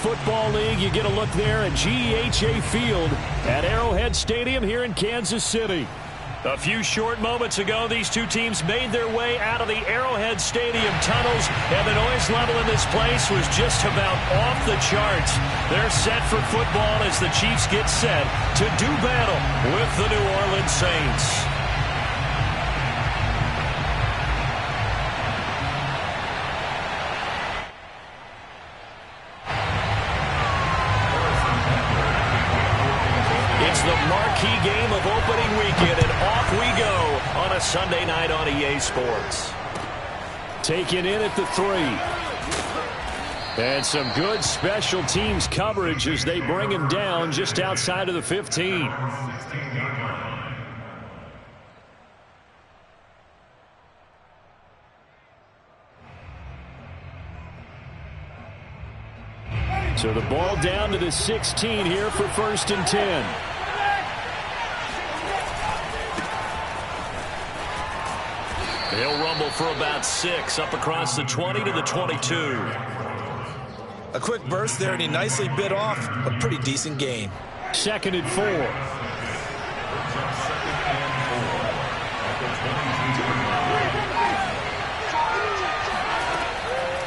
Football League. You get a look there at GEHA Field at Arrowhead Stadium here in Kansas City. A few short moments ago, these two teams made their way out of the Arrowhead Stadium tunnels, and the noise level in this place was just about off the charts. They're set for football as the Chiefs get set to do battle with the New Orleans Saints. It's the marquee game of opening weekend, and off we go on a Sunday night on EA Sports. Taken in at the 3. And some good special teams coverage as they bring him down just outside of the 15. So the ball down to the 16 here for 1st and 10. He'll rumble for about 6 up across the 20 to the 22. A quick burst there, and he nicely bit off a pretty decent gain. 2nd and 4.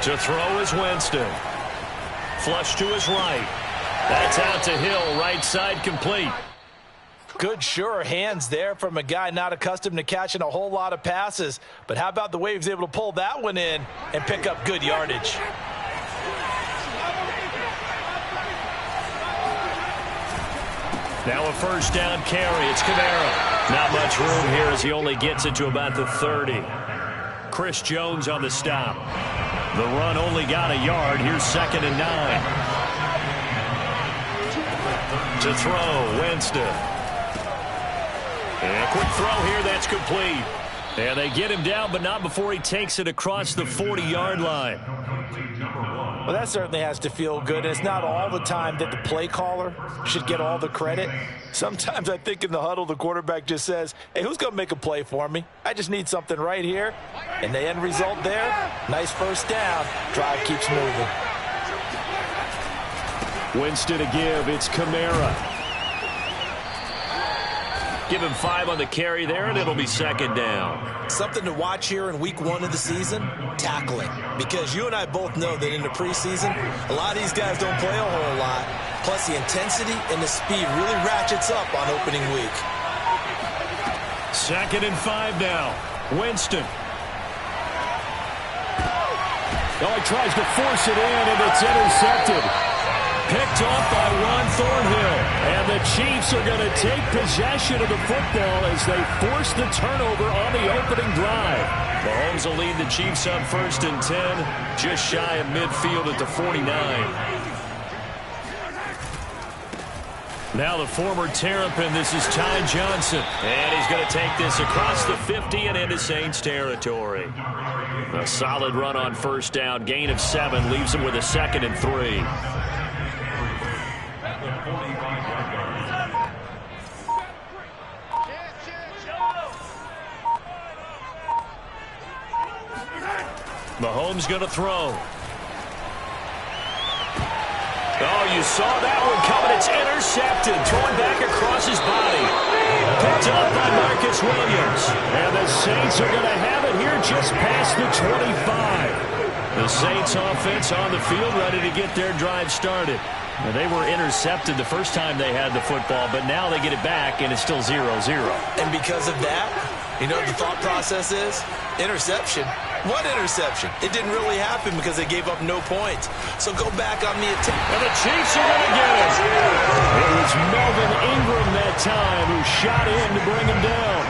To throw is Winston. Flush to his right. That's out to Hill, right side complete. Good, sure hands there from a guy not accustomed to catching a whole lot of passes. But how about the way he was able to pull that one in and pick up good yardage? Now a 1st down carry. It's Kamara. Not much room here as he only gets it to about the 30. Chris Jones on the stop. The run only got a yard. Here's 2nd and 9. To throw, Winston. And a quick throw here, that's complete. And they get him down, but not before he takes it across the 40-yard line. Well, that certainly has to feel good. And it's not all the time that the play caller should get all the credit. Sometimes I think in the huddle, the quarterback just says, hey, who's going to make a play for me? I just need something right here. And the end result there, nice 1st down. Drive keeps moving. Winston to give. It's Kamara. Give him 5 on the carry there, and it'll be 2nd down. Something to watch here in week 1 of the season, tackling. Because you and I both know that in the preseason, a lot of these guys don't play a whole lot. Plus, the intensity and the speed really ratchets up on opening week. 2nd and 5 now. Winston. Oh, he tries to force it in, and it's intercepted. Picked off by Ron Thornhill. And the Chiefs are going to take possession of the football as they force the turnover on the opening drive. Mahomes will lead the Chiefs up 1st and 10, just shy of midfield at the 49. Now the former Terrapin, this is Ty Johnson. And he's going to take this across the 50 and into Saints territory. A solid run on 1st down, gain of 7, leaves him with a 2nd and 3. Mahomes going to throw. Oh, you saw that one coming. It's intercepted. Thrown back across his body. Picked up by Marcus Williams. And the Saints are going to have it here just past the 25. The Saints offense on the field ready to get their drive started. Now, they were intercepted the first time they had the football, but now they get it back, and it's still 0-0. And because of that, you know what the thought process is? Interception. What interception? It didn't really happen because they gave up no points. So go back on the attack. And the Chiefs are going to get it. It was Melvin Ingram that time who shot in to bring him down.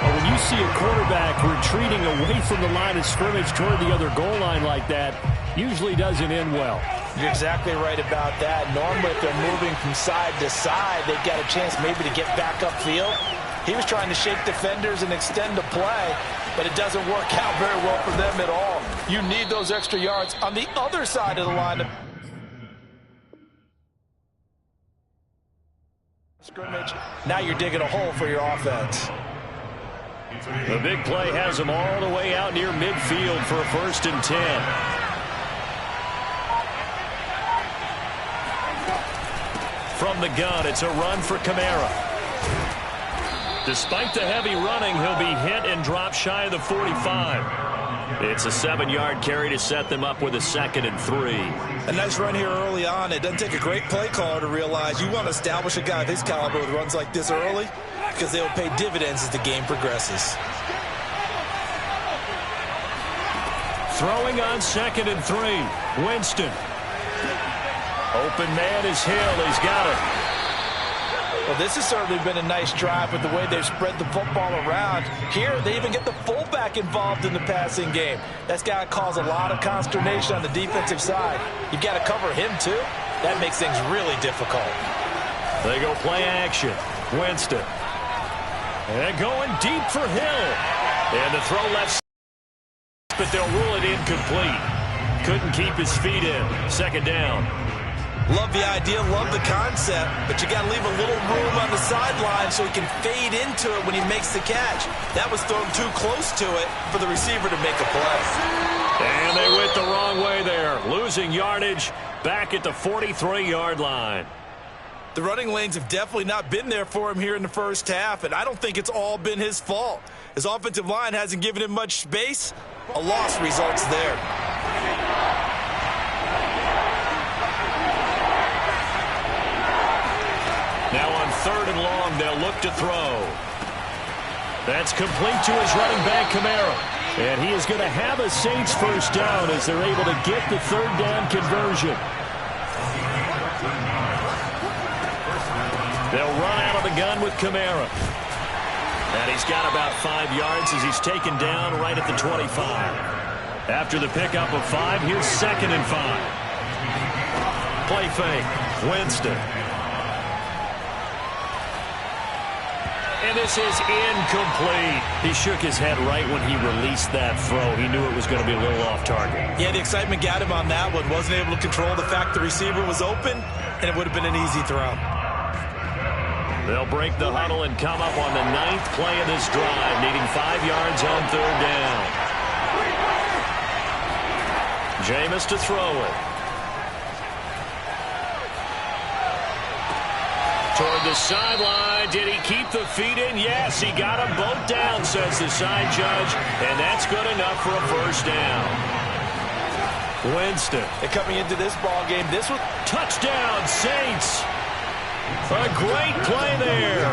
Well, when you see a quarterback retreating away from the line of scrimmage toward the other goal line like that, usually doesn't end well. You're exactly right about that. Normally, if they're moving from side to side, they've got a chance maybe to get back upfield. He was trying to shake defenders and extend the play, but it doesn't work out very well for them at all. You need those extra yards on the other side of the line of scrimmage. Now you're digging a hole for your offense. The big play has them all the way out near midfield for a 1st and 10. from the gun. It's a run for Kamara. Despite the heavy running, he'll be hit and drop shy of the 45. It's a 7-yard carry to set them up with a 2nd and 3. A nice run here early on. It doesn't take a great play caller to realize you want to establish a guy of his caliber with runs like this early because they will pay dividends as the game progresses. Throwing on 2nd and 3. Winston. Open man is Hill. He's got it. Well, this has certainly been a nice drive with the way they've spread the football around. Here, they even get the fullback involved in the passing game. That's got to cause a lot of consternation on the defensive side. You've got to cover him, too. That makes things really difficult. They go play action. Winston. And going deep for Hill. And the throw left, but they'll rule it incomplete. Couldn't keep his feet in. 2nd down. Love the idea, love the concept, but you got to leave a little room on the sideline so he can fade into it when he makes the catch. That was thrown too close to it for the receiver to make a play. And they went the wrong way there, losing yardage back at the 43-yard line. The running lanes have definitely not been there for him here in the first half, and I don't think it's all been his fault. His offensive line hasn't given him much space. A loss results there. Now on 3rd and long, they'll look to throw. That's complete to his running back, Kamara. And he is going to have a Saints first down as they're able to get the 3rd down conversion. They'll run out of the gun with Kamara. And he's got about 5 yards as he's taken down right at the 25. After the pickup of 5, here's 2nd and 5. Play fake. Winston. And this is incomplete. He shook his head right when he released that throw. He knew it was going to be a little off target. Yeah, the excitement got him on that one. Wasn't able to control the fact the receiver was open, and it would have been an easy throw. They'll break the huddle and come up on the 9th play of this drive, needing 5 yards on 3rd down. Jameis to throw it. Toward the sideline. Did he keep the feet in? Yes, he got them both down, says the side judge, and that's good enough for a first down. Winston. And coming into this ball game, this was touchdown, Saints. A great play there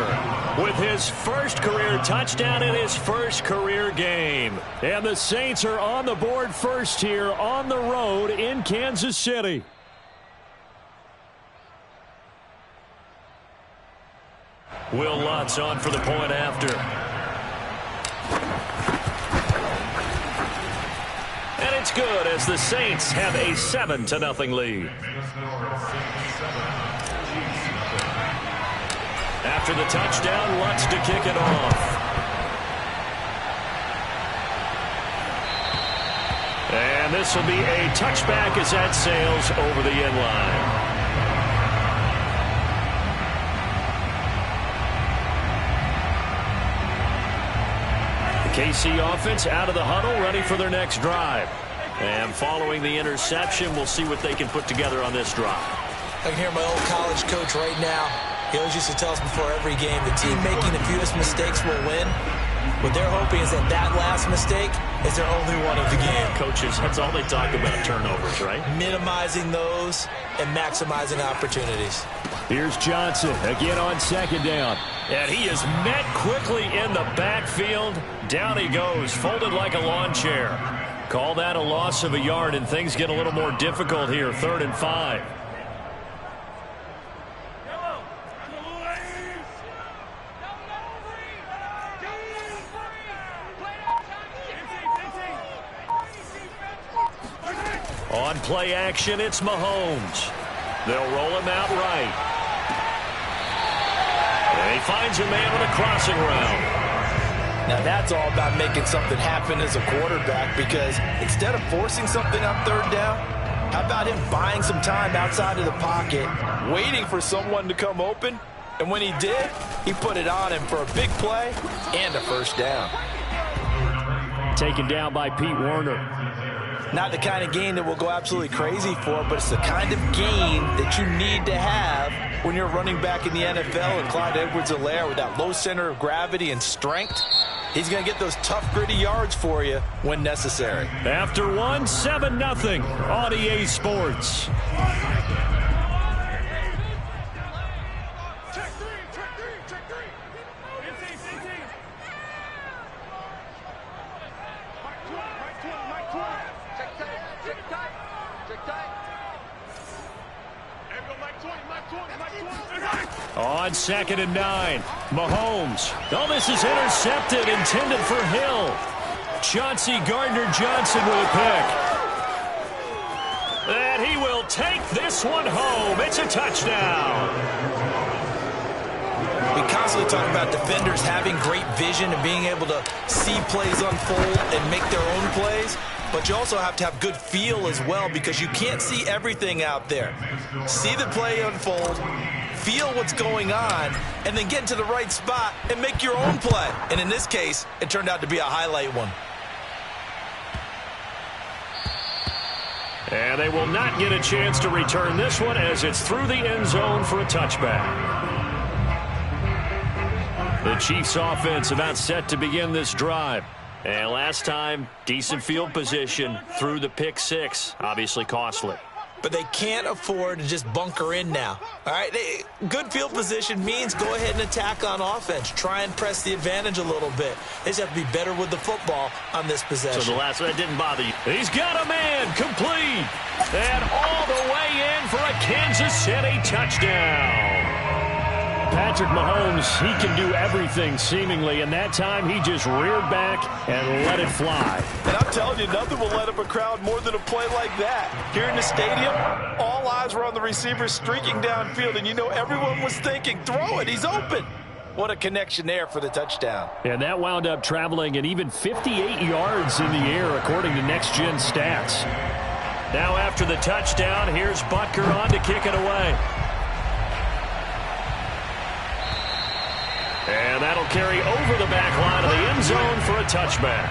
with his first career touchdown in his first career game. And the Saints are on the board first here on the road in Kansas City. Will Lutz on for the point after. And it's good as the Saints have a 7-0 lead. After the touchdown, Lutz to kick it off. And this will be a touchback as that sails over the end line. KC offense out of the huddle, ready for their next drive. And following the interception, we'll see what they can put together on this drive. I can hear my old college coach right now. He always used to tell us before every game, the team making the fewest mistakes will win. What they're hoping is that that last mistake is their only one of the game. Coaches, that's all they talk about, turnovers, right? Minimizing those and maximizing opportunities. Here's Johnson again on 2nd down. And he is met quickly in the backfield. Down he goes, folded like a lawn chair. Call that a loss of a yard, and things get a little more difficult here. 3rd and 5. On play action, it's Mahomes. They'll roll him out right. And he finds a man on a crossing route. Now that's all about making something happen as a quarterback, because instead of forcing something on 3rd down, how about him buying some time outside of the pocket, waiting for someone to come open, and when he did, he put it on him for a big play and a first down. Taken down by Pete Werner. Not the kind of gain that we'll go absolutely crazy for, but it's the kind of gain that you need to have when you're running back in the NFL and Clyde Edwards-Helaire with that low center of gravity and strength. He's going to get those tough, gritty yards for you when necessary. After one, 7-0 on EA Sports. On 2nd and 9, Mahomes. Oh, this is intercepted, intended for Hill. Chauncey Gardner-Johnson with a pick. And he will take this one home. It's a touchdown. We constantly talk about defenders having great vision and being able to see plays unfold and make their own plays. But you also have to have good feel as well, because you can't see everything out there. See the play unfold, feel what's going on, and then get into the right spot and make your own play. And in this case, it turned out to be a highlight one. And they will not get a chance to return this one as it's through the end zone for a touchback. The Chiefs offense about set to begin this drive. And last time, decent field position through the pick six. Obviously costly. But they can't afford to just bunker in now. All right, good field position means go ahead and attack on offense. Try and press the advantage a little bit. They just have to be better with the football on this possession. So the last one, it didn't bother you. He's got a man, complete. And all the way in for a Kansas City touchdown. Patrick Mahomes, he can do everything seemingly, and that time he just reared back and let it fly. And I'm telling you, nothing will let up a crowd more than a play like that. Here in the stadium, all eyes were on the receiver streaking downfield, and you know everyone was thinking, throw it, he's open. What a connection there for the touchdown. And that wound up traveling an even 58 yards in the air, according to Next Gen Stats. Now after the touchdown, here's Butker on to kick it away. And that'll carry over the back line of the end zone for a touchback.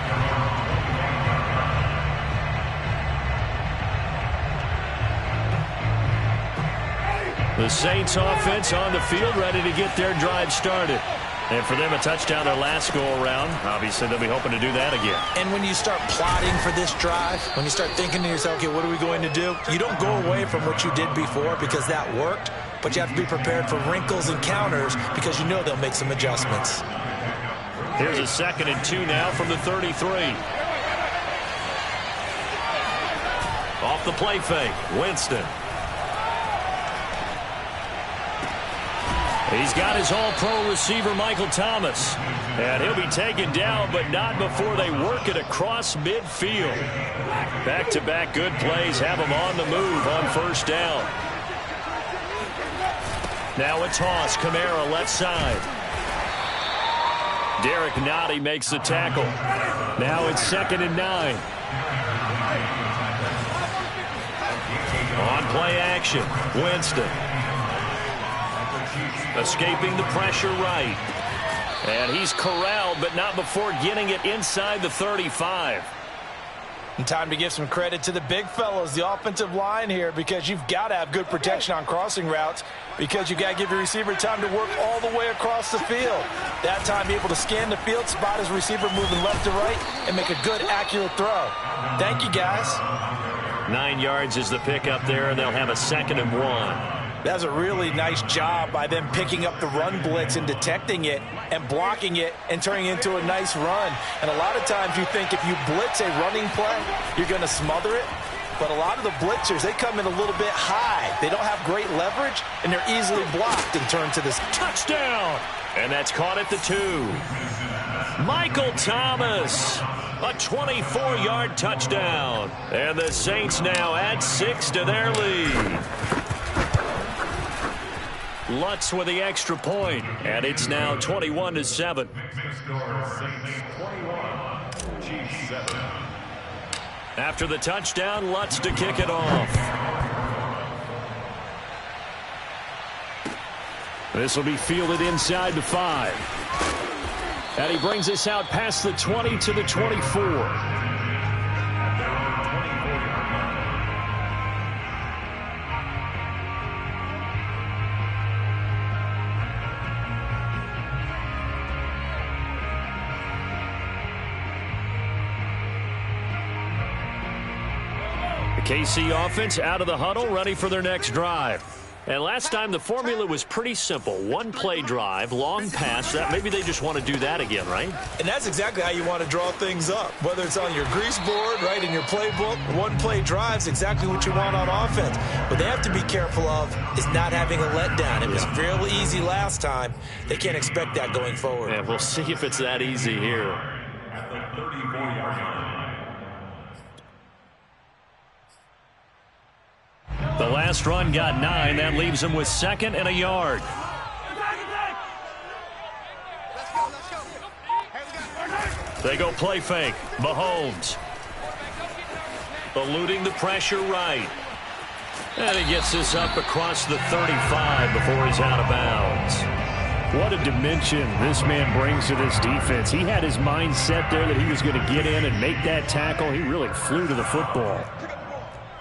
The Saints offense on the field, ready to get their drive started. And for them, a touchdown their last go-around. Obviously, they'll be hoping to do that again. And when you start plotting for this drive, when you start thinking to yourself, okay, what are we going to do? You don't go away from what you did before because that worked. But you have to be prepared for wrinkles and counters because you know they'll make some adjustments. Here's a 2nd and 2 now from the 33. Off the play fake, Winston. He's got his all-pro receiver, Michael Thomas. And he'll be taken down, but not before they work it across midfield. Back-to-back good plays have him on the move on first down. Now a toss, Kamara left side. Derek Nottie makes the tackle. Now it's 2nd and 9. On play action, Winston. Escaping the pressure right. And he's corralled, but not before getting it inside the 35. And time to give some credit to the big fellows, the offensive line here, because you've got to have good protection on crossing routes because you've got to give your receiver time to work all the way across the field. That time, be able to scan the field, spot his receiver moving left to right, and make a good, accurate throw. Thank you, guys. 9 yards is the pickup there, and they'll have a 2nd and 1. That's a really nice job by them picking up the run blitz and detecting it and blocking it and turning it into a nice run. And a lot of times you think if you blitz a running play, you're going to smother it. But a lot of the blitzers, they come in a little bit high. They don't have great leverage, and they're easily blocked and turned to this touchdown. And that's caught at the 2. Michael Thomas, a 24-yard touchdown. And the Saints now add 6 to their lead. Lutz with the extra point, and it's now 21-7. After the touchdown, Lutz to kick it off. This will be fielded inside the 5. And he brings us out past the 20 to the 24. KC offense out of the huddle, ready for their next drive. And last time the formula was pretty simple. One play drive, long pass. That maybe they just want to do that again, right? And that's exactly how you want to draw things up. Whether it's on your grease board, right, in your playbook, one play drive's exactly what you want on offense. What they have to be careful of is not having a letdown. It was real easy last time. They can't expect that going forward. And we'll see if it's that easy here. At the 34-yard line. The last run got 9. That leaves him with 2nd and a yard. They go play fake. Mahomes. Eluding the pressure right. And he gets this up across the 35 before he's out of bounds. What a dimension this man brings to this defense. He had his mind set there that he was going to get in and make that tackle. He really flew to the football.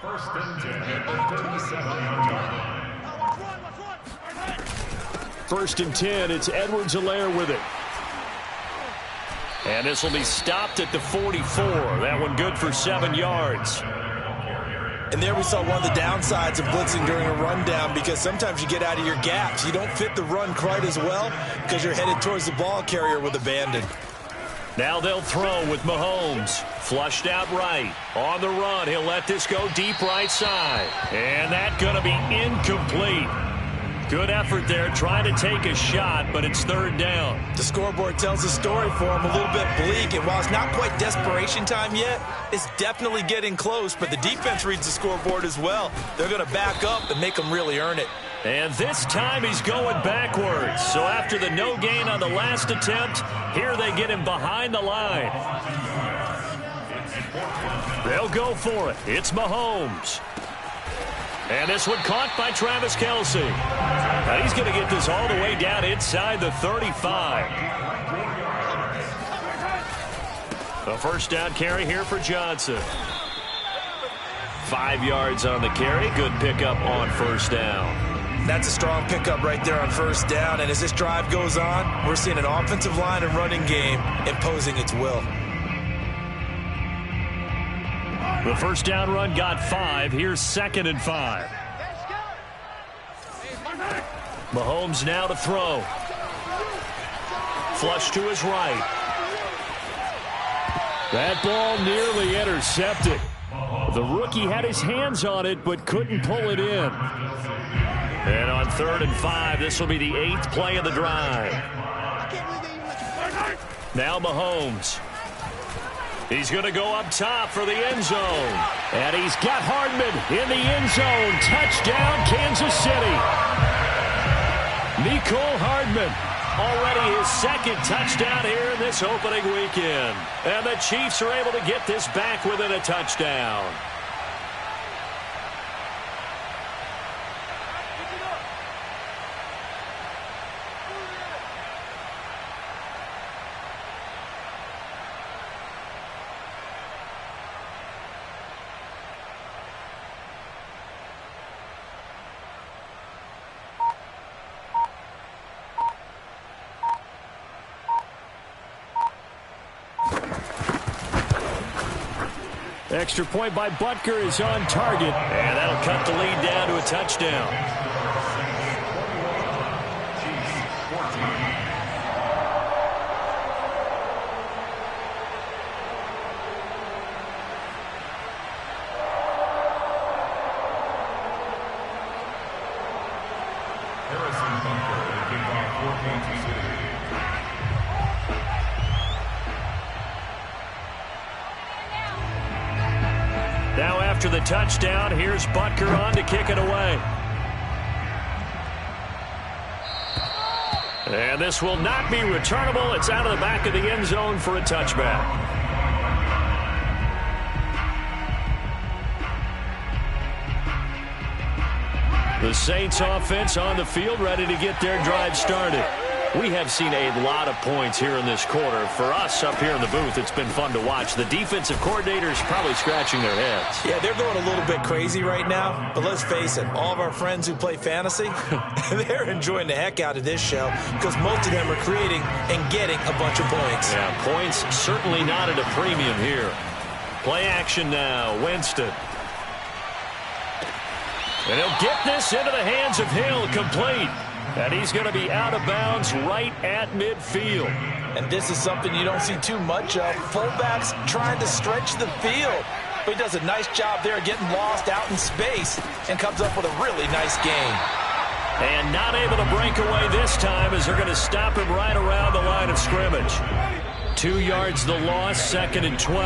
First and 10 at the 37-yard line. First and 10, it's Edwards-Helaire with it. And this will be stopped at the 44. That one good for 7 yards. And there we saw one of the downsides of blitzing during a rundown, because sometimes you get out of your gaps. You don't fit the run quite as well because you're headed towards the ball carrier with abandon. Now they'll throw with Mahomes. Flushed out right. On the run, he'll let this go deep right side. And that's going to be incomplete. Good effort there, trying to take a shot, but it's 3rd down. The scoreboard tells a story for him, a little bit bleak, and while it's not quite desperation time yet, it's definitely getting close, but the defense reads the scoreboard as well. They're going to back up and make them really earn it. And this time he's going backwards. So after the no gain on the last attempt, here they get him behind the line. They'll go for it. It's Mahomes. And this one caught by Travis Kelce. And he's going to get this all the way down inside the 35. A first down carry here for Johnson. 5 yards on the carry. Good pickup on first down. That's a strong pickup right there on first down. And as this drive goes on, we're seeing an offensive line and running game imposing its will. The first down run got 5. Here's 2nd and 5. Mahomes now to throw. Flush to his right. That ball nearly intercepted. The rookie had his hands on it but couldn't pull it in. And on 3rd and 5, this will be the 8th play of the drive. Now Mahomes. He's going to go up top for the end zone. And he's got Hardman in the end zone. Touchdown, Kansas City. Mecole Hardman. Already his 2nd touchdown here in this opening weekend. And the Chiefs are able to get this back within a touchdown. Extra point by Butker is on target. And that'll cut the lead down to a touchdown. Harrison Butker, the kickoff for Kansas City. Now after the touchdown, here's Butker on to kick it away. And this will not be returnable. It's out of the back of the end zone for a touchback. The Saints offense on the field, ready to get their drive started. We have seen a lot of points here in this quarter. For us up here in the booth, it's been fun to watch. The defensive coordinators probably scratching their heads. Yeah, they're going a little bit crazy right now. But let's face it, all of our friends who play fantasy, they're enjoying the heck out of this show because most of them are creating and getting a bunch of points. Yeah, points certainly not at a premium here. Play action now. Winston. And he'll get this into the hands of Hill, complete. And he's going to be out of bounds right at midfield. And this is something you don't see too much of. Fullbacks trying to stretch the field. But he does a nice job there getting lost out in space and comes up with a really nice gain. And not able to break away this time as they're going to stop him right around the line of scrimmage. 2 yards the loss, 2nd and 12.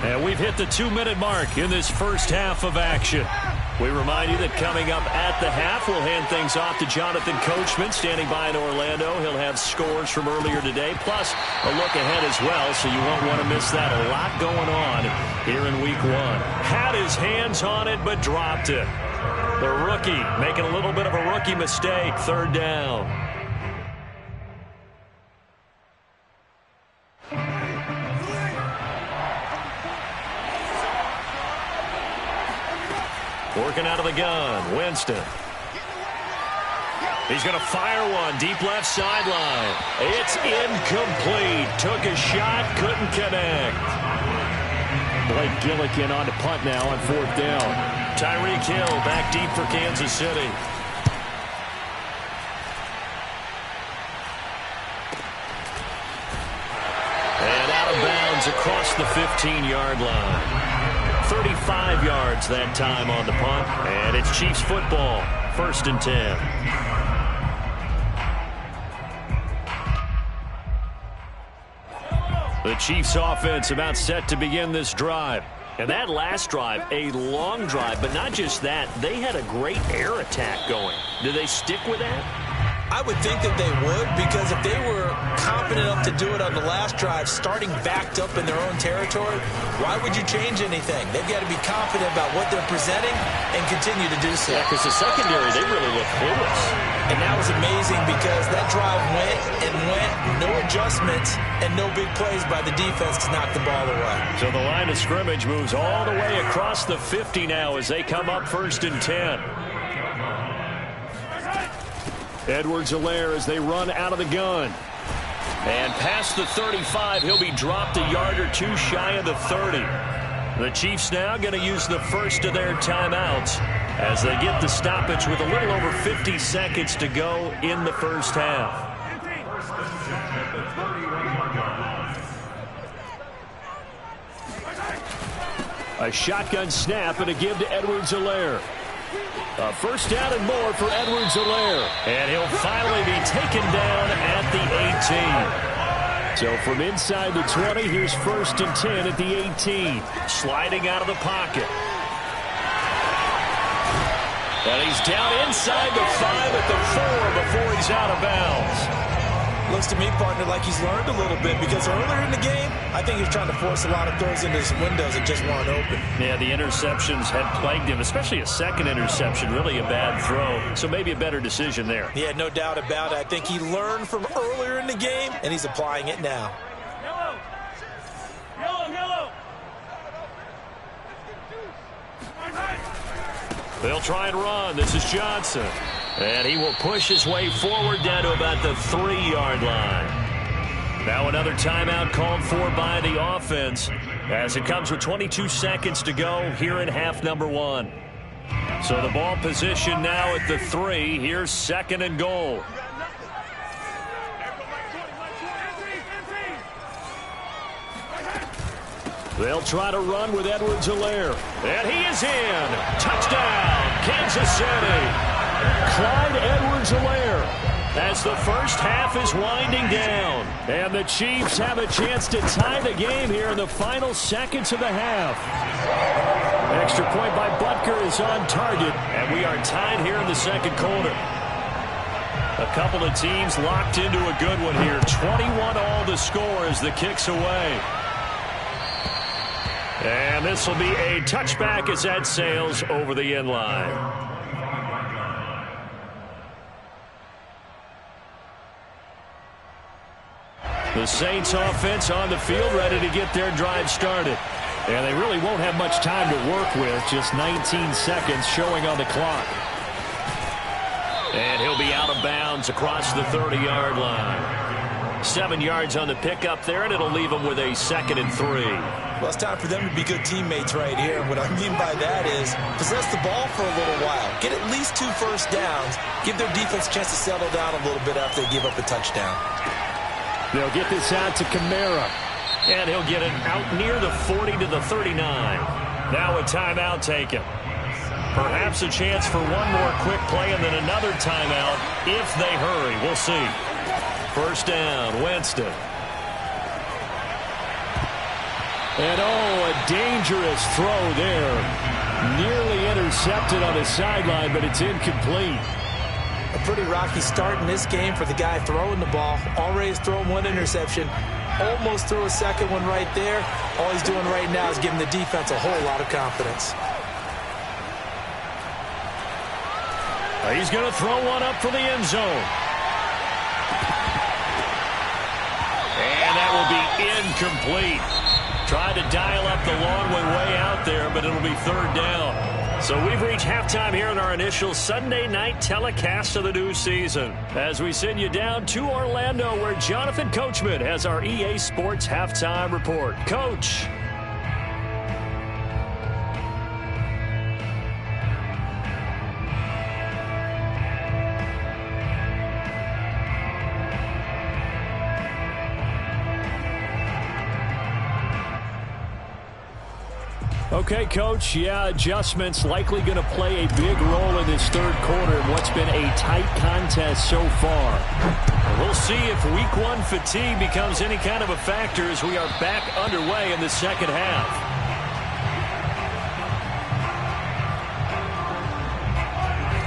And we've hit the 2-minute mark in this first half of action. We remind you that coming up at the half, we'll hand things off to Jonathan Coachman, standing by in Orlando. He'll have scores from earlier today, plus a look ahead as well, so you won't want to miss that. A lot going on here in Week 1. Had his hands on it, but dropped it. The rookie making a little bit of a rookie mistake, 3rd down. Working out of the gun, Winston. He's going to fire one, deep left sideline. It's incomplete. Took a shot, couldn't connect. Blake Gillikin on to punt now on 4th down. Tyreek Hill back deep for Kansas City. And out of bounds across the 15-yard line. 35 yards that time on the punt. And it's Chiefs football. 1st and 10. The Chiefs offense about set to begin this drive. And that last drive, a long drive, but not just that. They had a great air attack going. Do they stick with that? I would think that they would, because if they were confident enough to do it on the last drive, starting backed up in their own territory, why would you change anything? They've got to be confident about what they're presenting and continue to do so. Yeah, because the secondary, they really look clueless. And that was amazing because that drive went and went, no adjustments, and no big plays by the defense to knock the ball away. So the line of scrimmage moves all the way across the 50 now as they come up 1st and 10. Edwards-Helaire as they run out of the gun. And past the 35, he'll be dropped a yard or 2 shy of the 30. The Chiefs now going to use the first of their timeouts as they get the stoppage with a little over 50 seconds to go in the first half. A shotgun snap and a give to Edwards-Helaire. A 1st down and more for Edwards-Helaire. And he'll finally be taken down at the 18. So from inside the 20, here's 1st and 10 at the 18. Sliding out of the pocket. And he's down inside the 5 at the 4 before he's out of bounds. Looks to me, partner, like he's learned a little bit, because earlier in the game, I think he was trying to force a lot of throws into some windows that just weren't open. Yeah, the interceptions had plagued him, especially a second interception, really a bad throw. So maybe a better decision there. Yeah, no doubt about it. I think he learned from earlier in the game, and he's applying it now. Yellow. They'll try and run. This is Johnson. And he will push his way forward down to about the 3-yard line. Now another timeout called for by the offense as it comes with 22 seconds to go here in half number 1. So the ball position now at the 3. Here's 2nd and goal. They'll try to run with Edwards-Helaire. And he is in. Touchdown, Kansas City. Clyde Edwards-Helaire as the first half is winding down. And the Chiefs have a chance to tie the game here in the final seconds of the half. Extra point by Butker is on target. And we are tied here in the 2nd quarter. A couple of teams locked into a good one here. 21 all the score as the kick's away. And this will be a touchback as that sails over the end line. The Saints offense on the field ready to get their drive started. And they really won't have much time to work with. Just 19 seconds showing on the clock. And he'll be out of bounds across the 30-yard line. 7 yards on the pickup there, and it'll leave them with a 2nd and 3. Well, it's time for them to be good teammates right here. What I mean by that is possess the ball for a little while. Get at least 2 first downs. Give their defense a chance to settle down a little bit after they give up a touchdown. They'll get this out to Kamara. And he'll get it out near the 40 to the 39. Now a timeout taken. Perhaps a chance for one more quick play and then another timeout if they hurry. We'll see. First down, Winston. And a dangerous throw there. Nearly intercepted on the sideline, but it's incomplete. A pretty rocky start in this game for the guy throwing the ball. Already has thrown 1 interception. Almost threw a second one right there. All he's doing right now is giving the defense a whole lot of confidence. He's going to throw one up for the end zone. And that will be incomplete. Tried to dial up the long one way out there, but it'll be 3rd down. So we've reached halftime here in our initial Sunday night telecast of the new season. As we send you down to Orlando, where Jonathan Coachman has our EA Sports Halftime Report. Coach. Okay, Coach, adjustments likely going to play a big role in this 3rd quarter in what's been a tight contest so far. We'll see if Week 1 fatigue becomes any kind of a factor as we are back underway in the 2nd half.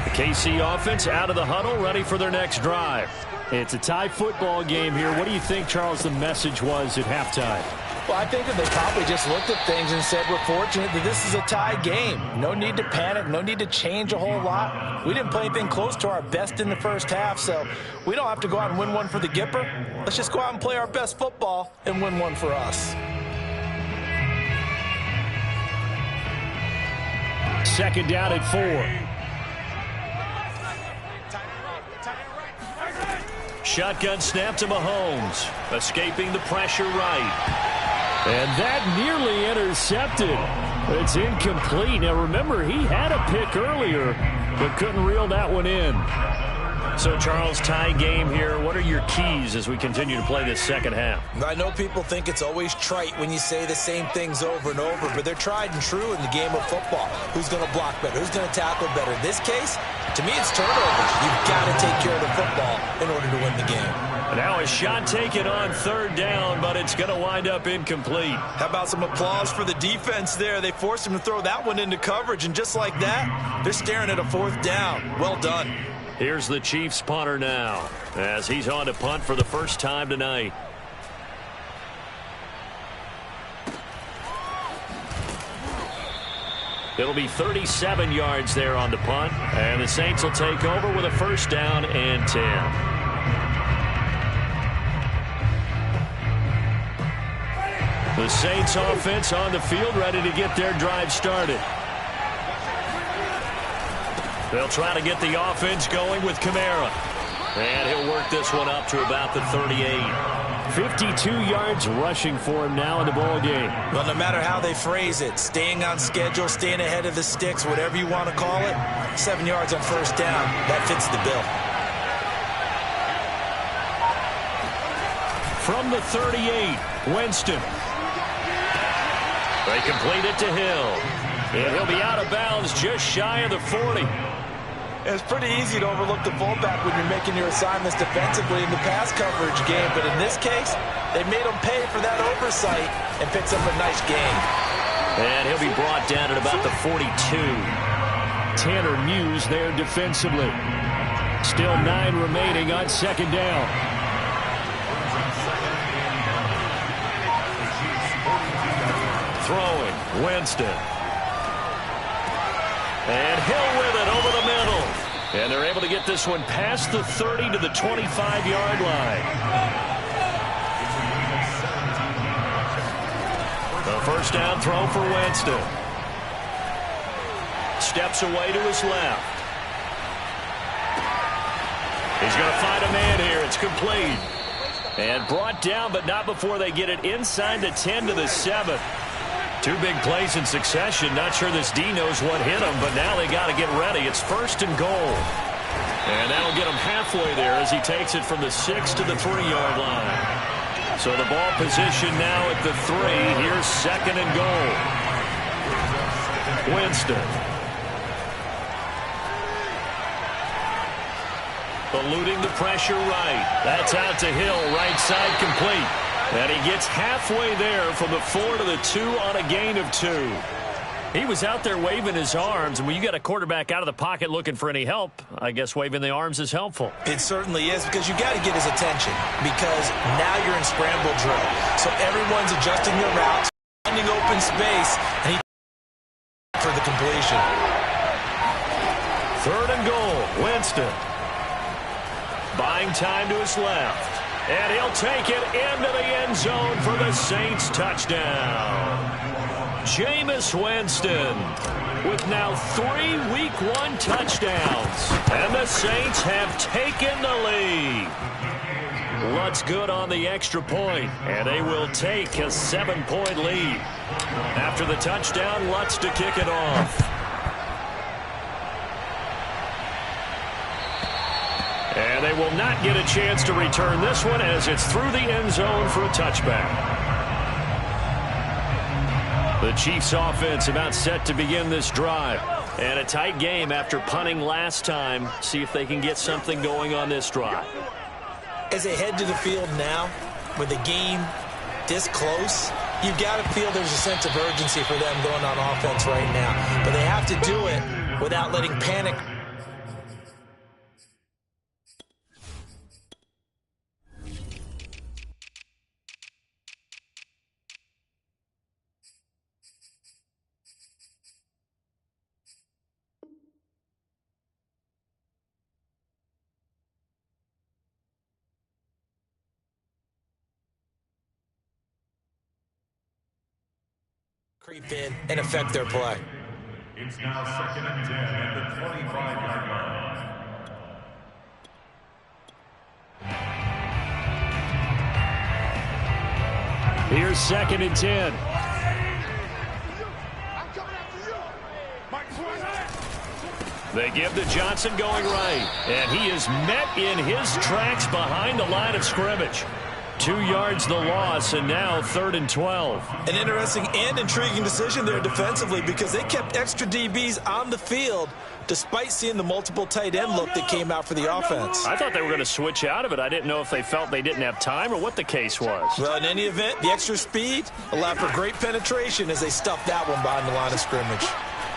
The KC offense out of the huddle, ready for their next drive. It's a tie football game here. What do you think, Charles, the message was at halftime? Well, I think that they probably just looked at things and said, we're fortunate that this is a tie game. No need to panic. No need to change a whole lot. We didn't play anything close to our best in the first half, so we don't have to go out and win one for the Gipper. Let's just go out and play our best football and win one for us. 2nd down and 4. Shotgun snap to Mahomes. Escaping the pressure right. And that nearly intercepted. It's incomplete. Now, remember, he had a pick earlier, but couldn't reel that one in. So, Charles, tie game here. What are your keys as we continue to play this 2nd half? I know people think it's always trite when you say the same things over and over, but they're tried and true in the game of football. Who's going to block better? Who's going to tackle better? In this case, to me, it's turnovers. You've got to take care of the football in order to win the game. Now a shot taken on 3rd down, but it's going to wind up incomplete. How about some applause for the defense there? They forced him to throw that one into coverage, and just like that, they're staring at a 4th down. Well done. Here's the Chiefs punter now, as he's on to punt for the first time tonight. It'll be 37 yards there on the punt, and the Saints will take over with a 1st down and 10. The Saints offense on the field, ready to get their drive started. They'll try to get the offense going with Kamara. And he'll work this one up to about the 38. 52 yards rushing for him now in the ball game. Well, no matter how they phrase it, staying on schedule, staying ahead of the sticks, whatever you want to call it, 7 yards on 1st down, that fits the bill. From the 38, Winston. They complete it to Hill. And he'll be out of bounds just shy of the 40. It's pretty easy to overlook the fullback when you're making your assignments defensively in the pass coverage game. But in this case, they made him pay for that oversight and picks up a nice gain. And he'll be brought down at about the 42. Tanner Muse there defensively. Still 9 remaining on 2nd down. Throwing, Winston. And Hill with it over the middle. And they're able to get this one past the 30 to the 25-yard line. The 1st down throw for Winston. Steps away to his left. He's going to find a man here. It's complete. And brought down, but not before they get it inside the 10 to the 7. Two big plays in succession. Not sure this D knows what hit him, but now they got to get ready. It's 1st and goal. And that'll get him halfway there as he takes it from the 6 to the 3-yard line. So the ball position now at the 3. Here's 2nd and goal. Winston. Eluding the pressure right. That's out to Hill, right side complete. And he gets halfway there from the 4 to the 2 on a gain of 2. He was out there waving his arms, and when you got a quarterback out of the pocket looking for any help, I guess waving the arms is helpful. It certainly is, because you got to get his attention, because now you're in scramble drill. So everyone's adjusting their routes, finding open space, and he for the completion. 3rd and goal, Winston. Buying time to his left. And he'll take it into the end zone for the Saints touchdown. Jameis Winston with now 3 Week 1 touchdowns. And the Saints have taken the lead. Lutz good on the extra point, and they will take a 7-point lead. After the touchdown, Lutz to kick it off. And they will not get a chance to return this one as it's through the end zone for a touchback. The Chiefs offense about set to begin this drive. And a tight game after punting last time. See if they can get something going on this drive. As they head to the field now, with the game this close, you've got to feel there's a sense of urgency for them going on offense right now. But they have to do it without letting panic. Creep in and affect their play. It's now 2nd and 10 at the 25-yard line. Here's 2nd and 10. They give to Johnson going right. And he is met in his tracks behind the line of scrimmage. 2 yards the loss, and now 3rd and 12. An interesting and intriguing decision there defensively, because they kept extra DBs on the field despite seeing the multiple tight end look that came out for the offense. I thought they were going to switch out of it. I didn't know if they felt they didn't have time or what the case was. Well, in any event, the extra speed allowed for great penetration as they stuffed that one behind the line of scrimmage.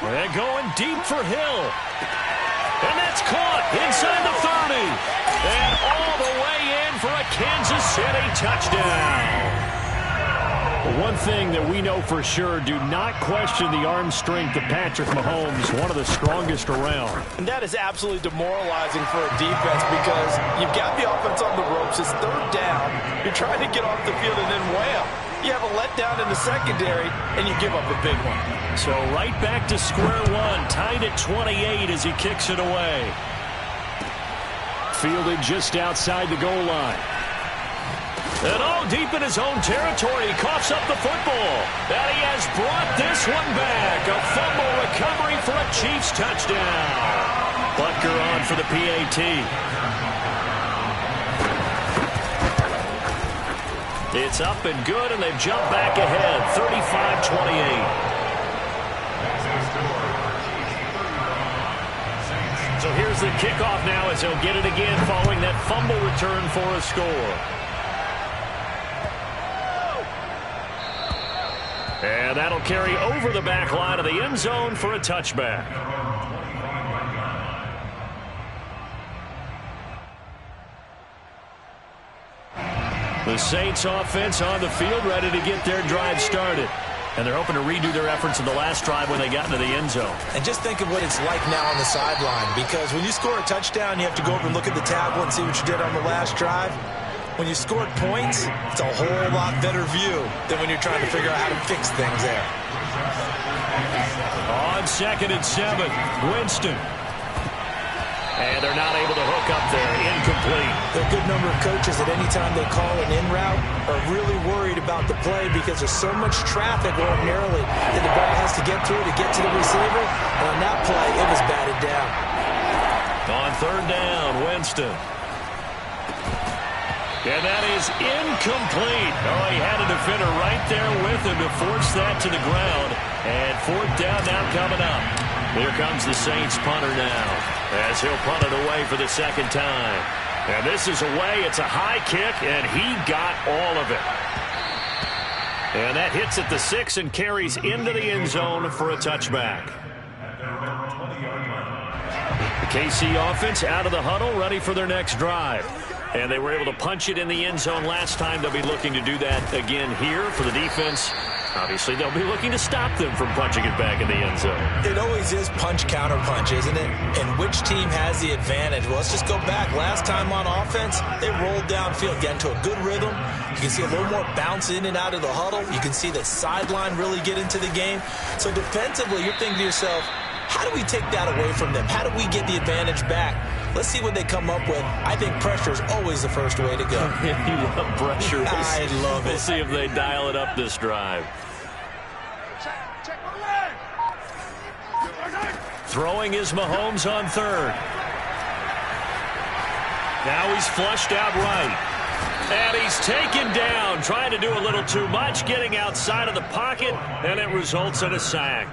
They're going deep for Hill. And that's caught inside the 30. And all the way in for a Kansas City touchdown. One thing that we know for sure, do not question the arm strength of Patrick Mahomes, one of the strongest around. And that is absolutely demoralizing for a defense, because you've got the offense on the ropes. It's 3rd down. You're trying to get off the field, and then wham, you have a letdown in the secondary, and you give up a big one. So right back to square one, tied at 28 as he kicks it away. Fielded just outside the goal line. And all deep in his own territory, he coughs up the football. And he has brought this one back. A fumble recovery for a Chiefs touchdown. Butker on for the PAT. It's up and good, and they've jumped back ahead, 35-28. So here's the kickoff now as they'll get it again following that fumble return for a score. And that'll carry over the back line of the end zone for a touchback. The Saints offense on the field, ready to get their drive started. And they're hoping to redo their efforts in the last drive when they got into the end zone. And just think of what it's like now on the sideline, because when you score a touchdown, you have to go over and look at the tablet and see what you did on the last drive. When you scored points, it's a whole lot better view than when you're trying to figure out how to fix things there. On 2nd and 7, Winston. And they're not able to hook up there. Incomplete. incomplete. There are a good number of coaches that any time they call an in route are really worried about the play because there's so much traffic ordinarily that the ball has to get through to get to the receiver. And on that play, it was batted down. On third down, Winston. And that is incomplete. Oh, he had a defender right there with him to force that to the ground. And fourth down now coming up. Here comes the Saints punter now as he'll punt it away for the second time. And this is away. It's a high kick, and he got all of it. And that hits at the 6 and carries into the end zone for a touchback. The KC offense out of the huddle, ready for their next drive. And they were able to punch it in the end zone last time. They'll be looking to do that again here for the defense. Obviously, they'll be looking to stop them from punching it back in the end zone. It always is punch, counter punch, isn't it? And which team has the advantage? Well, let's just go back. Last time on offense, they rolled downfield, get into a good rhythm. You can see a little more bounce in and out of the huddle. You can see the sideline really get into the game. So defensively, you're thinking to yourself, how do we take that away from them? How do we get the advantage back? Let's see what they come up with. I think pressure is always the first way to go. You love pressure. I love it. We'll see if they dial it up this drive. Throwing is Mahomes on third. Now he's flushed out right. And he's taken down, trying to do a little too much, getting outside of the pocket, and it results in a sack.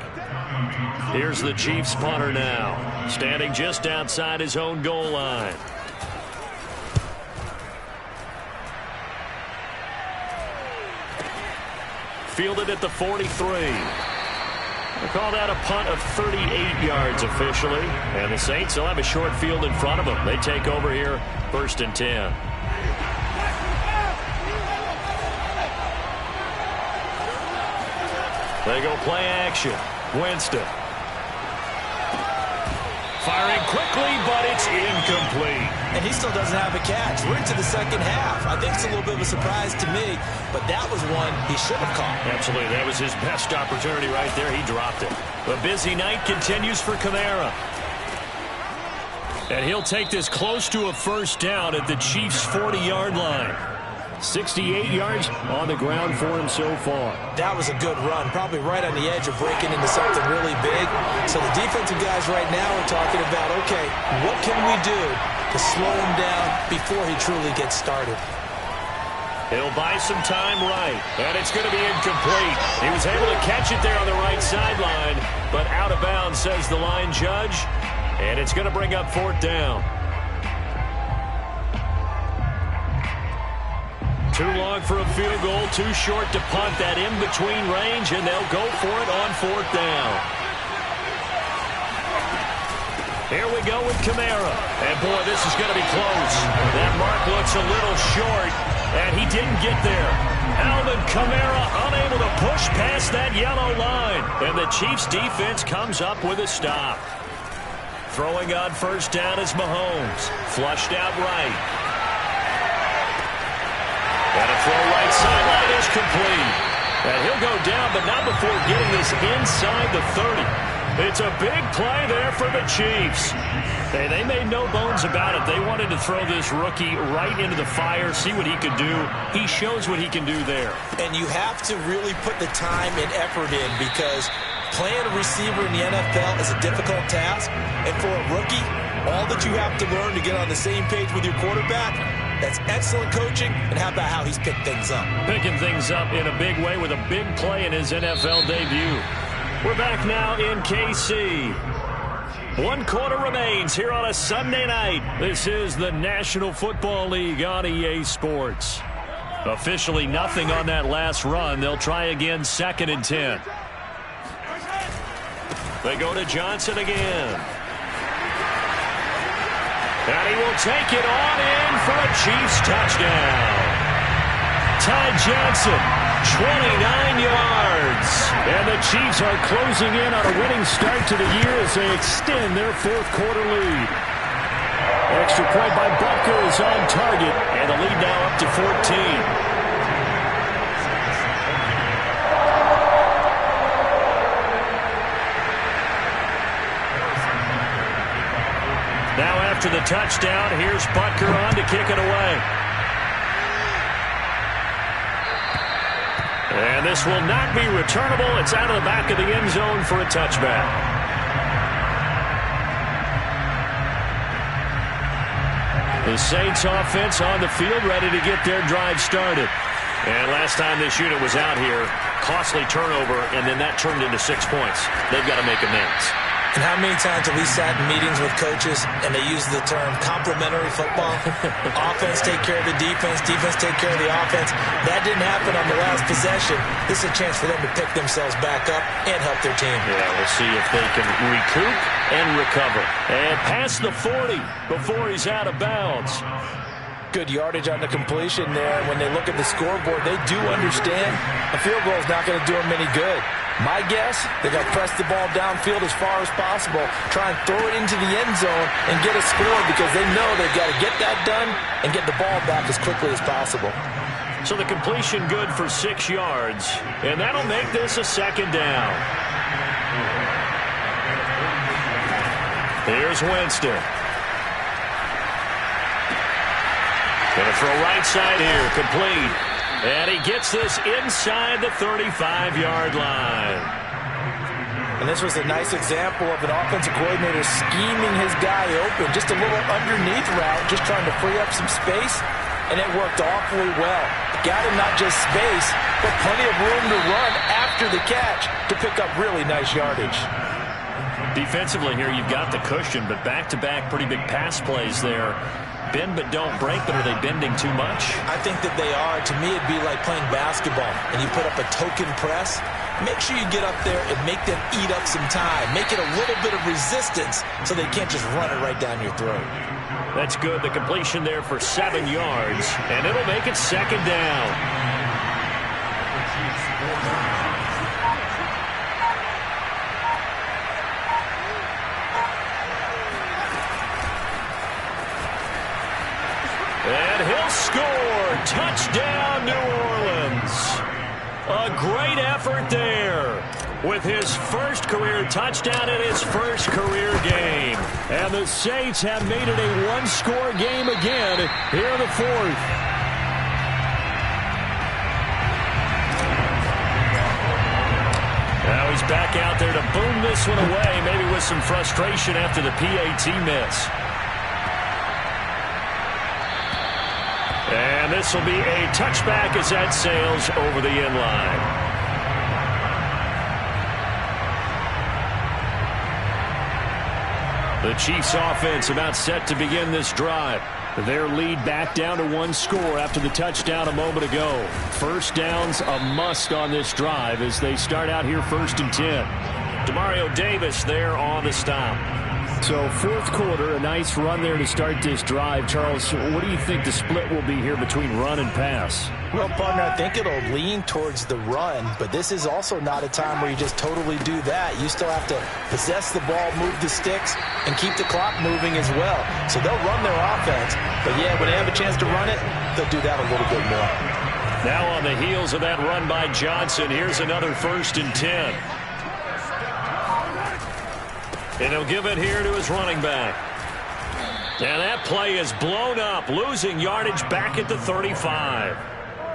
Here's the Chiefs punter now, standing just outside his own goal line. Fielded at the 43. They call that a punt of 38 yards officially. And the Saints will have a short field in front of them. They take over here, 1st and 10. They go play action. Winston. Firing quickly, but it's incomplete. And he still doesn't have a catch. We're into the second half. I think it's a little bit of a surprise to me, but that was one he should have caught. Absolutely. That was his best opportunity right there. He dropped it. The busy night continues for Kamara. And he'll take this close to a first down at the Chiefs' 40-yard line. 68 yards on the ground for him so far. That was a good run, probably right on the edge of breaking into something really big. So the defensive guys right now are talking about, okay, what can we do to slow him down before he truly gets started? He'll buy some time right, and it's going to be incomplete. He was able to catch it there on the right sideline, but out of bounds, says the line judge, and it's going to bring up 4th down. Too long for a field goal, too short to punt that in-between range, and they'll go for it on 4th down. Here we go with Kamara. And, boy, this is going to be close. That mark looks a little short, and he didn't get there. Alvin Kamara unable to push past that yellow line, and the Chiefs' defense comes up with a stop. Throwing on 1st down is Mahomes. Flushed out right. And a throw right sideline is complete. And he'll go down, but not before getting this inside the 30. It's a big play there for the Chiefs. Hey, they made no bones about it. They wanted to throw this rookie right into the fire, see what he could do. He shows what he can do there. And you have to really put the time and effort in because playing a receiver in the NFL is a difficult task. And for a rookie, all that you have to learn to get on the same page with your quarterback, that's excellent coaching, and how about how he's picked things up? Picking things up in a big way with a big play in his NFL debut. We're back now in KC. 1 quarter remains here on a Sunday night. This is the National Football League on EA Sports. Officially nothing on that last run. They'll try again 2nd and 10. They go to Johnson again. And he will take it on in for a Chiefs touchdown. Ty Johnson, 29 yards. And the Chiefs are closing in on a winning start to the year as they extend their 4th quarter lead. Extra point by Butker is on target, and the lead now up to 14. Now after the touchdown. Here's Butker on to kick it away. And this will not be returnable. It's out of the back of the end zone for a touchback. The Saints offense on the field, ready to get their drive started. And last time this unit was out here, costly turnover, and then that turned into 6 points. They've got to make amends. And how many times have we sat in meetings with coaches and they use the term complementary football? Offense take care of the defense, defense take care of the offense. That didn't happen on the last possession. This is a chance for them to pick themselves back up and help their team. Yeah, we'll see if they can recoup and recover. And past the 40 before he's out of bounds. Good yardage on the completion there. When they look at the scoreboard, they do understand a field goal is not going to do them any good. My guess, they're going to press the ball downfield as far as possible, try and throw it into the end zone and get a score because they know they've got to get that done and get the ball back as quickly as possible. So the completion good for 6 yards, and that'll make this a second down. Here's Winston. Going to throw right side here, complete. And he gets this inside the 35-yard line. And this was a nice example of an offensive coordinator scheming his guy open. Just a little underneath route, just trying to free up some space. And it worked awfully well. Got him not just space, but plenty of room to run after the catch to pick up really nice yardage. Defensively here, you've got the cushion, but back-to-back pretty big pass plays there. Bend but don't break, but are they bending too much? I think that they are. To me, it'd be like playing basketball, and you put up a token press. Make sure you get up there and make them eat up some time. Make it a little bit of resistance so they can't just run it right down your throat. That's good. The completion there for 7 yards, and it'll make it second down. And he'll score. Touchdown, New Orleans. A great effort there with his first career touchdown in his first career game. And the Saints have made it a one-score game again here in the fourth. Now he's back out there to boom this one away, maybe with some frustration after the PAT miss. And this will be a touchback as that sails over the end line. The Chiefs offense about set to begin this drive. Their lead back down to 1 score after the touchdown a moment ago. First down's a must on this drive as they start out here 1st and 10. Demario Davis there on the stop. So fourth quarter, a nice run there to start this drive. Charles, what do you think the split will be here between run and pass? Well, partner, I think it'll lean towards the run, but this is also not a time where you just totally do that. You still have to possess the ball, move the sticks, and keep the clock moving as well. So they'll run their offense, but yeah, when they have a chance to run it, they'll do that a little bit more. Now on the heels of that run by Johnson, here's another 1st and 10. And he'll give it here to his running back. And that play is blown up, losing yardage back at the 35.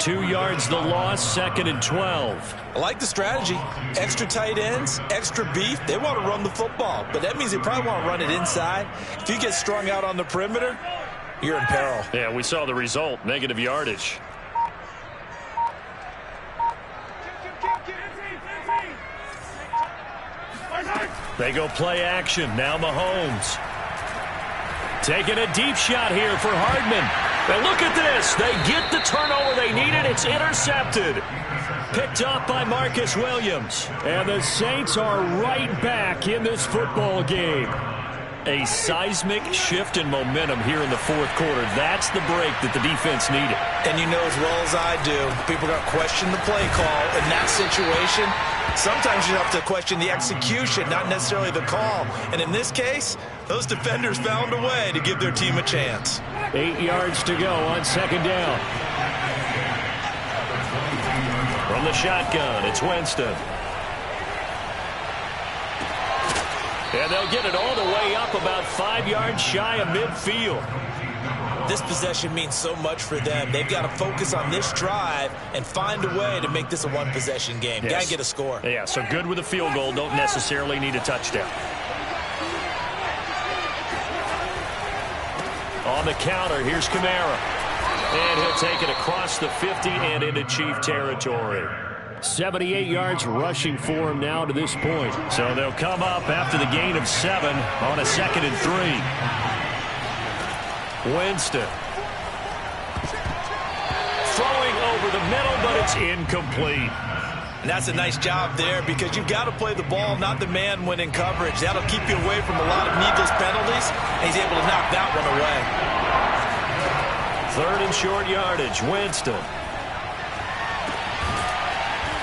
2 yards the loss, 2nd and 12. I like the strategy. Extra tight ends, extra beef. They want to run the football, but that means they probably want to run it inside. If you get strung out on the perimeter, you're in peril. Yeah, we saw the result, negative yardage. They go play action. Now Mahomes. Taking a deep shot here for Hardman. And look at this. They get the turnover they needed. It's intercepted. Picked up by Marcus Williams. And the Saints are right back in this football game. A seismic shift in momentum here in the fourth quarter. That's the break that the defense needed. And you know as well as I do, people are going to question the play call in that situation. Sometimes you have to question the execution, not necessarily the call. And in this case, those defenders found a way to give their team a chance. 8 yards to go on 2nd down. From the shotgun, it's Winston. And they'll get it all the way up about 5 yards shy of midfield. This possession means so much for them. They've got to focus on this drive and find a way to make this a one-possession game. Yes. Got to get a score. Yeah, so good with a field goal. Don't necessarily need a touchdown. On the counter, here's Kamara. And he'll take it across the 50 and into Chief territory. 78 yards rushing for him now to this point. So they'll come up after the gain of 7 on a 2nd and 3. Winston. Throwing over the middle, but it's incomplete. And that's a nice job there because you've got to play the ball, not the man when in coverage. That'll keep you away from a lot of needless penalties, and he's able to knock that one away. 3rd and short yardage, Winston.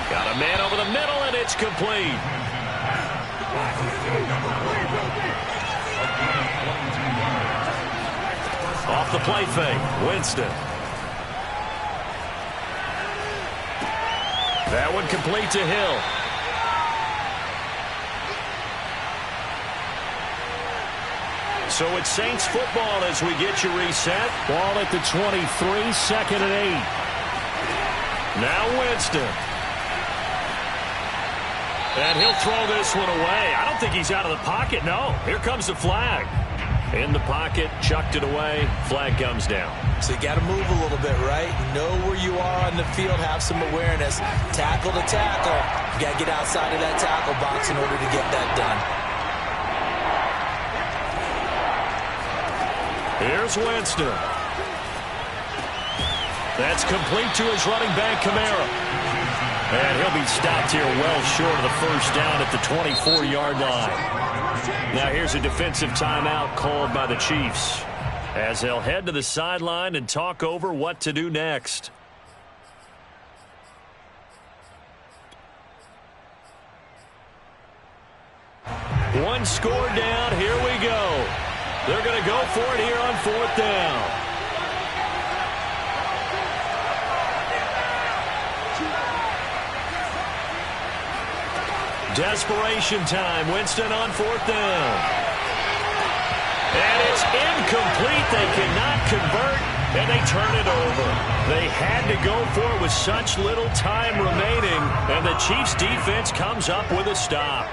Got a man over the middle, and it's complete. Off the play fake, Winston. That one complete to Hill. So it's Saints football as we get you reset. Ball at the 23, 2nd and 8. Now Winston. And he'll throw this one away. I don't think he's out of the pocket, no. Here comes the flag. In the pocket, chucked it away, flag comes down. So you got to move a little bit, right? Know where you are on the field, have some awareness. Tackle to tackle. You got to get outside of that tackle box in order to get that done. Here's Winston. That's complete to his running back, Kamara. And he'll be stopped here well short of the first down at the 24-yard line. Now here's a defensive timeout called by the Chiefs as they'll head to the sideline and talk over what to do next. One score down. Here we go. They're going to go for it here on 4th down. Desperation time. Winston on 4th down. And it's incomplete. They cannot convert, and they turn it over. They had to go for it with such little time remaining, and the Chiefs defense comes up with a stop.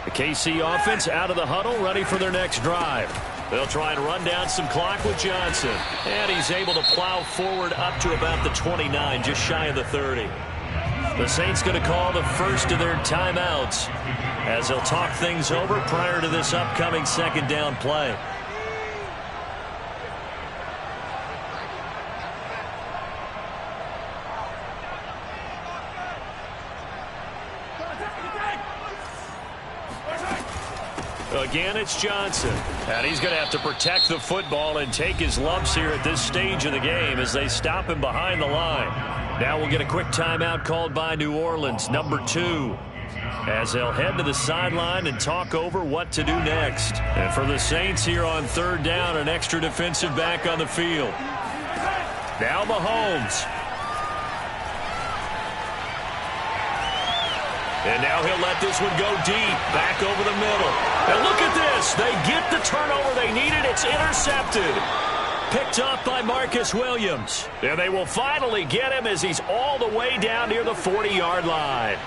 The KC offense out of the huddle, ready for their next drive. They'll try and run down some clock with Johnson. And he's able to plow forward up to about the 29, just shy of the 30. The Saints going to call the first of their timeouts as they'll talk things over prior to this upcoming 2nd down play. Again, it's Johnson. And he's going to have to protect the football and take his lumps here at this stage of the game as they stop him behind the line. Now we'll get a quick timeout called by New Orleans, number 2, as they'll head to the sideline and talk over what to do next. And for the Saints here on 3rd down, an extra defensive back on the field. Now Mahomes. And now he'll let this one go deep, back over the middle. And look at this. They get the turnover they needed. It's intercepted. Picked up by Marcus Williams. And they will finally get him as he's all the way down near the 40-yard line.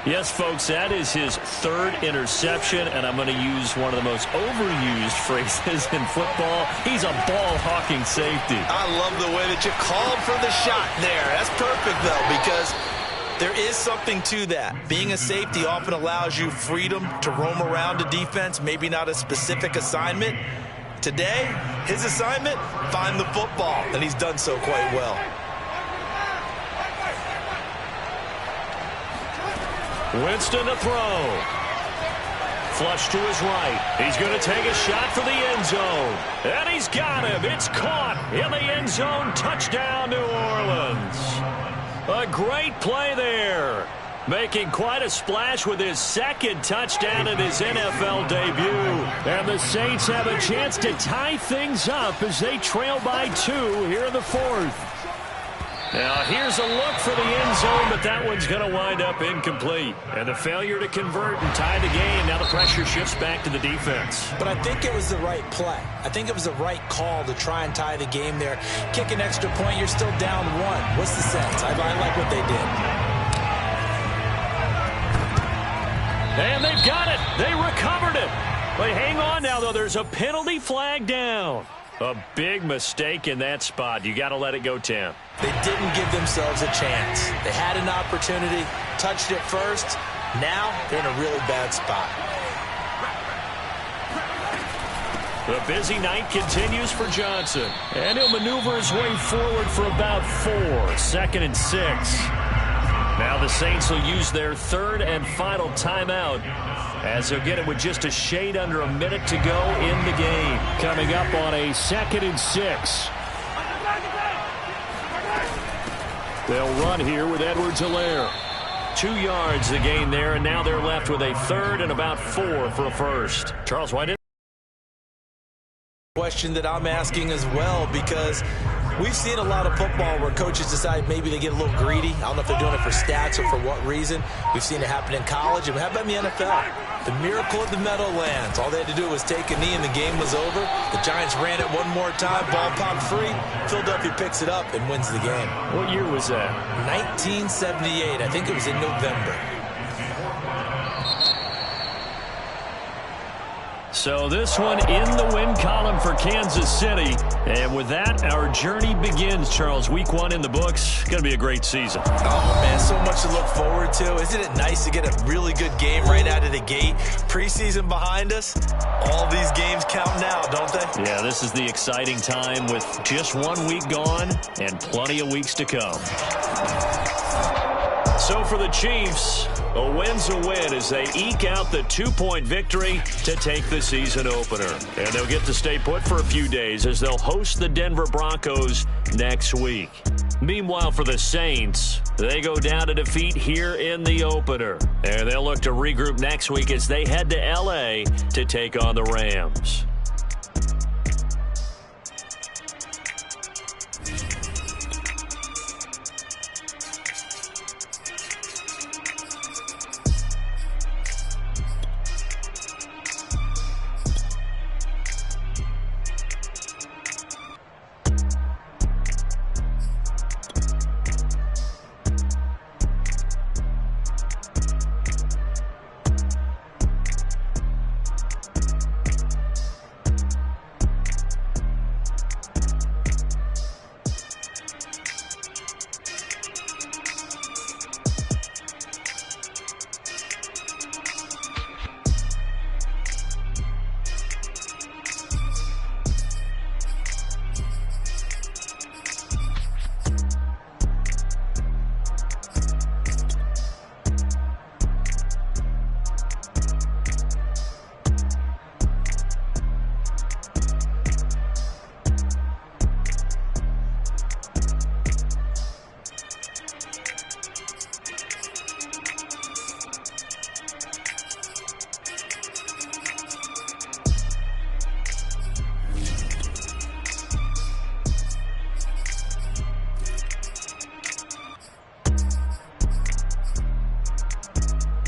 Yes, folks, that is his 3rd interception, and I'm going to use one of the most overused phrases in football. He's a ball-hawking safety. I love the way that you called for the shot there. That's perfect, though, because there is something to that. Being a safety often allows you freedom to roam around a defense, maybe not a specific assignment. Today, his assignment, find the football, and he's done so quite well. Winston to throw. Flush to his right. He's going to take a shot for the end zone. And he's got him. It's caught in the end zone. Touchdown, New Orleans. A great play there. Making quite a splash with his 2nd touchdown in his NFL debut. And the Saints have a chance to tie things up as they trail by 2 here in the 4th. Now here's a look for the end zone, but that one's going to wind up incomplete. And the failure to convert and tie the game. Now the pressure shifts back to the defense. But I think it was the right play. I think it was the right call to try and tie the game there. Kick an extra point, you're still down 1. What's the sense? I like what they did. And they've got it. They recovered it. But hang on now, though. There's a penalty flag down. A big mistake in that spot. You got to let it go, Tim. They didn't give themselves a chance. They had an opportunity, touched it first. Now they're in a really bad spot. The busy night continues for Johnson. And he'll maneuver his way forward for about 4. 2nd and 6. Now the Saints will use their 3rd and final timeout, as they'll get it with just a shade under a minute to go in the game. Coming up on a 2nd and 6. They'll run here with Edwards-Helaire. 2 yards the gain there, and now they're left with a 3rd and about 4 for a first. Charles, why didn't question that I'm asking as well, because we've seen a lot of football where coaches decide maybe they get a little greedy. I don't know if they're doing it for stats or for what reason. We've seen it happen in college. And how about in the NFL? The miracle at the Meadowlands. All they had to do was take a knee and the game was over. The Giants ran it one more time. Ball popped free. Philadelphia picks it up and wins the game. What year was that? 1978. I think it was in November. So this one in the win column for Kansas City. And with that, our journey begins, Charles. Week 1 in the books. Going to be a great season. Oh, man, so much to look forward to. Isn't it nice to get a really good game right out of the gate? Preseason behind us. All these games count now, don't they? Yeah, this is the exciting time with just 1 week gone and plenty of weeks to come. So for the Chiefs, a win's a win as they eke out the 2-point victory to take the season opener. And they'll get to stay put for a few days as they'll host the Denver Broncos next week. Meanwhile, for the Saints, they go down to defeat here in the opener. And they'll look to regroup next week as they head to L.A. to take on the Rams.